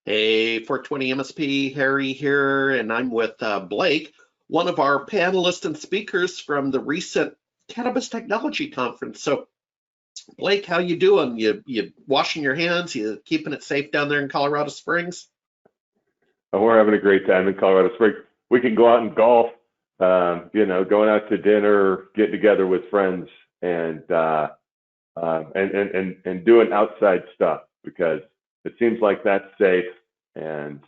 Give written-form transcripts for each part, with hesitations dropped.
Hey, 420 MSP, Harry here, and I'm with Blake, one of our panelists and speakers from the recent Cannabis Technology Conference. So, Blake, how you doing? You washing your hands? You keeping it safe down there in Colorado Springs? And we're having a great time in Colorado Springs. We can go out and golf, going out to dinner, get together with friends, and doing outside stuff because it seems like that's safe. And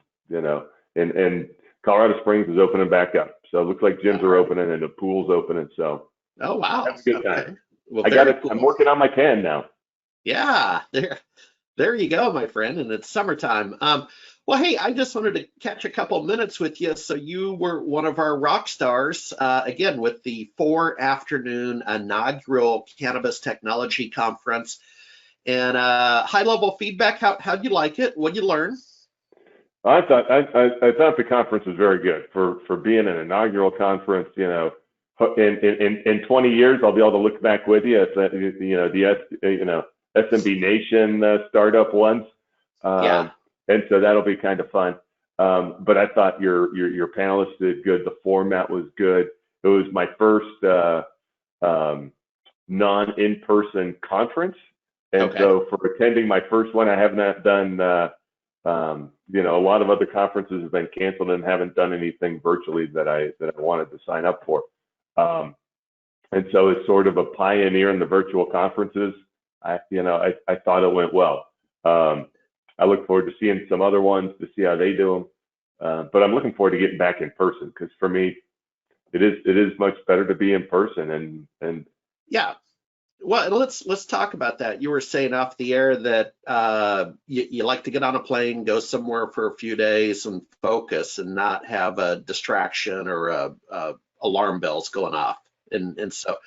and Colorado Springs is opening back up, so it looks like gyms All are right. opening and the pool's opening. So Oh, wow. have a good time. Okay. Well, I got very it. I'm cool. working on my can now. Yeah, there you go, my friend, and it's summertime. Well, hey, I just wanted to catch a couple minutes with you. So you were one of our rock stars, again, with the 4 afternoon inaugural Cannabis Technology Conference. And high-level feedback, how'd you like it? What'd you learn? I thought the conference was very good for being an inaugural conference. In 20 years, I'll be able to look back with you at the SMB Nation startup ones, Yeah, and so that'll be kind of fun. But I thought your panelists did good. The format was good. It was my first um, non-in-person conference, and okay. so for attending my first one, I have not done. A lot of other conferences have been canceled and haven't done anything virtually that I wanted to sign up for. Um, and so it's sort of a pioneer in the virtual conferences. I thought it went well. Um, I look forward to seeing some other ones to see how they do them. But I'm looking forward to getting back in person because for me, it is much better to be in person and Yeah. Well, and let's talk about that. You were saying off the air that you like to get on a plane, go somewhere for a few days, and focus, and not have a distraction or a alarm bells going off. And so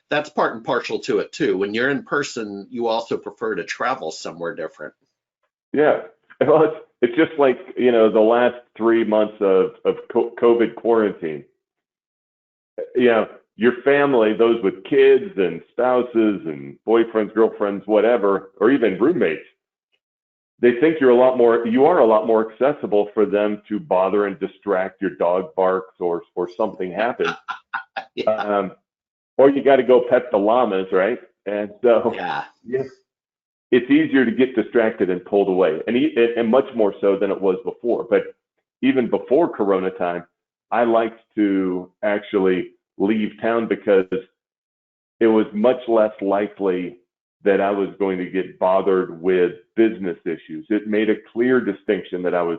that's part and partial to it too. When you're in person, you also prefer to travel somewhere different. yeah. Well, it's just like the last 3 months of COVID quarantine. Your family, those with kids and spouses and boyfriends, girlfriends, whatever, or even roommates, they think you are a lot more accessible for them to bother and distract. Your dog barks or something happens. Yeah, Um, or you got to go pet the llamas, right? And so, yeah, yeah, it's easier to get distracted and pulled away, and much more so than it was before. But even before Corona time, I liked to actually leave town because it was much less likely that I was going to get bothered with business issues. It made a clear distinction that I was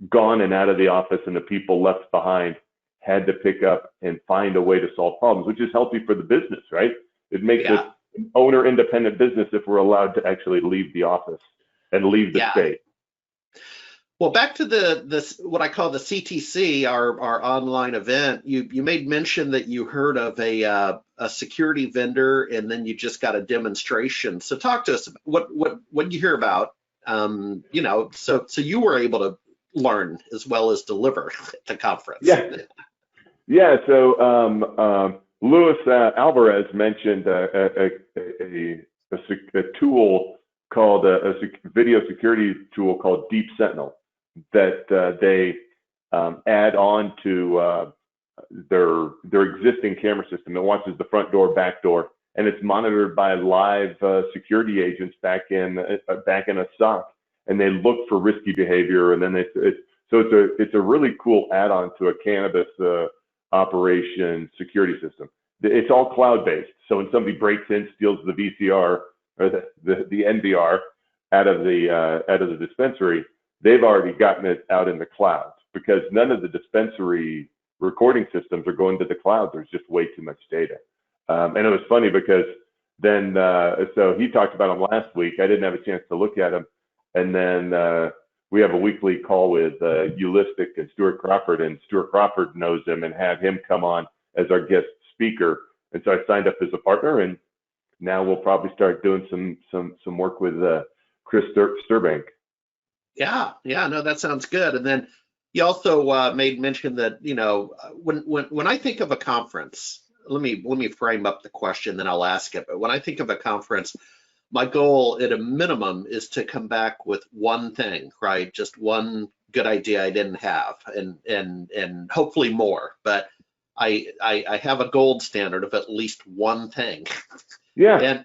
gone and out of the office, and the people left behind had to pick up and find a way to solve problems, which is healthy for the business, right? It makes it yeah, an owner independent business if we're allowed to actually leave the office and leave the yeah. state. Well, back to the this what I call the CTC, our online event. You made mention that you heard of a security vendor, and then you just got a demonstration. So talk to us. What did you hear about? So you were able to learn as well as deliver at the conference. Yeah, yeah. So Luis Alvarez mentioned a tool called video security tool called Deep Sentinel that they add on to their existing camera system. It watches the front door, back door, and it's monitored by live security agents back in a SOC, and they look for risky behavior, and then so it's a really cool add-on to a cannabis operation security system. It's all cloud-based, so when somebody breaks in, steals the VCR or the NVR out of the dispensary, they've already gotten it out in the cloud because none of the dispensary recording systems are going to the cloud. There's just way too much data. And it was funny because then, so he talked about him last week. I didn't have a chance to look at him. And then we have a weekly call with Ulistic and Stuart Crawford, and Stuart Crawford knows him and had him come on as our guest speaker. And so I signed up as a partner, and now we'll probably start doing some work with Chris Sturbank. Yeah, yeah, no, that sounds good. And then you also made mention that, when I think of a conference, let me frame up the question, then I'll ask it. But when I think of a conference, my goal at a minimum is to come back with one thing, right? Just one good idea I didn't have, and hopefully more. But I have a gold standard of at least one thing. Yeah. And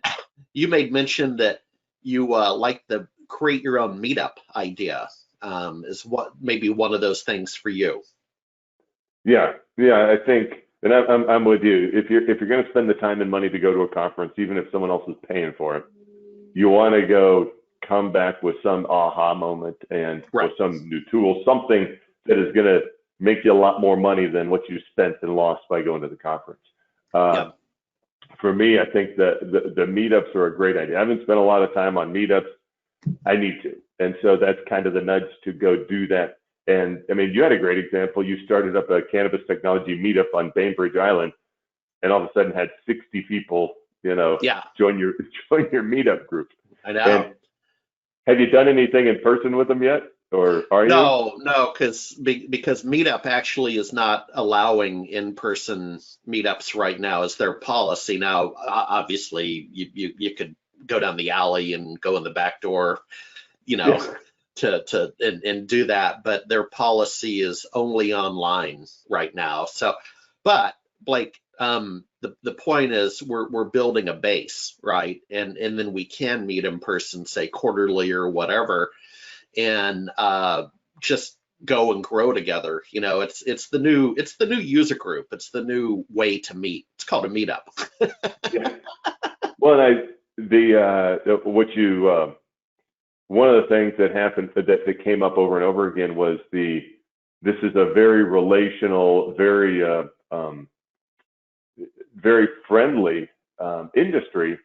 you made mention that you like the create your own meetup idea. Is what maybe one of those things for you. Yeah, I think, and I'm with you. If you're going to spend the time and money to go to a conference, even if someone else is paying for it, you want to come back with some aha moment and Right. with some new tool, something that is going to make you a lot more money than what you spent and lost by going to the conference. Yep. For me, I think that the meetups are a great idea. I haven't spent a lot of time on meetups. I need to, and so that's kind of the nudge to go do that. And I mean, you had a great example. You started up a cannabis technology meetup on Bainbridge Island, and all of a sudden had 60 people, Yeah. join your meetup group. I know. And have you done anything in person with them yet, or are you? No, because Meetup actually is not allowing in-person meetups right now as their policy. Now, obviously, you could go down the alley and go in the back door, Yeah. and do that, but their policy is only online right now. So, but Blake, the point is we're building a base, right? And then we can meet in person, say quarterly or whatever, and just go and grow together. It's the new user group. It's the new way to meet. It's called a meetup. Yeah. Well, one of the things that happened that came up over and over again was this is a very relational, very friendly industry,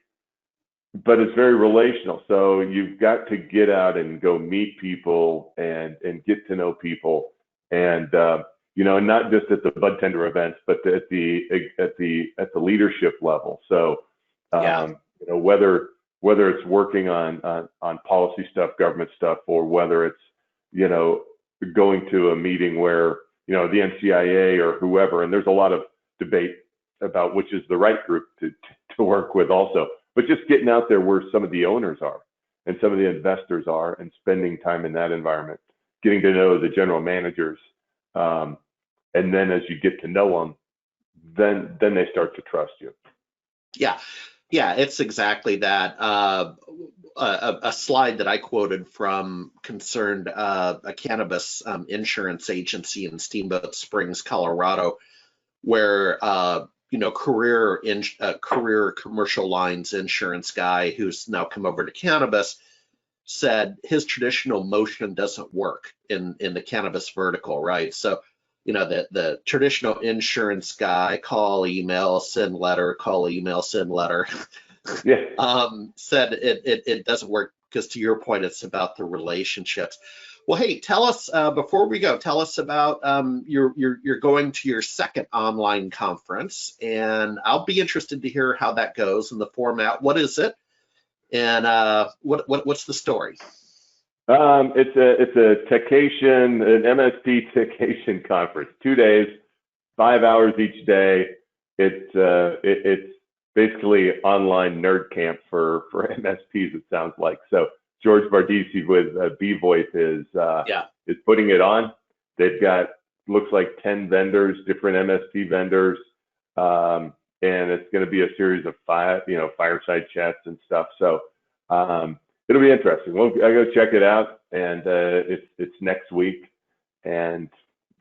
but it's very relational. So you've got to get out and go meet people and get to know people, and not just at the bud tender events, but at the leadership level. So whether it's working on policy stuff, government stuff, or whether it's going to a meeting where the NCIA or whoever, and there's a lot of debate about which is the right group to work with also. But just getting out there where some of the owners are and some of the investors are and spending time in that environment, getting to know the general managers. And then as you get to know them, then they start to trust you. Yeah, it's exactly that. A slide that I quoted from concerned a cannabis insurance agency in Steamboat Springs, Colorado, where career commercial lines insurance guy who's now come over to cannabis said his traditional motion doesn't work in the cannabis vertical, right? So, the traditional insurance guy, call, email, send letter, call, email, send letter, Yeah. said it doesn't work because, to your point, it's about the relationships. Well, hey, tell us before we go, tell us about you're going to your second online conference, and I'll be interested to hear how that goes and the format. What is it, and what's the story? It's a techation, an MSP techation conference, 2 days, 5 hours each day. It's basically online nerd camp for MSPs, it sounds like. So George Bardisi with B Voice is putting it on. They've got, looks like 10 vendors, different MSP vendors, and it's going to be a series of fireside chats and stuff. So it'll be interesting. I go check it out, and it's next week, and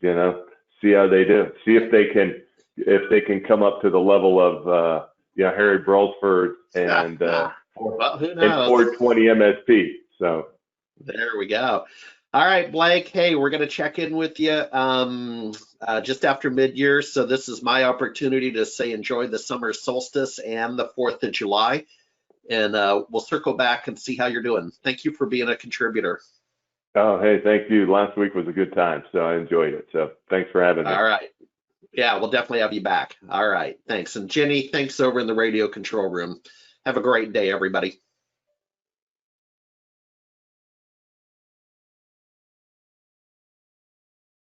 see how they do. See if they can come up to the level of Harry Brailsford and well, who knows? And 420MSP. So there we go. All right, Blake. Hey, we're going to check in with you just after mid-year. So this is my opportunity to say enjoy the summer solstice and the 4th of July. And we'll circle back and see how you're doing. Thank you for being a contributor. Oh, hey, thank you. Last week was a good time, so I enjoyed it. So thanks for having me. All right. Yeah, we'll definitely have you back. All right. Thanks. And Jenny, thanks over in the radio control room. Have a great day, everybody.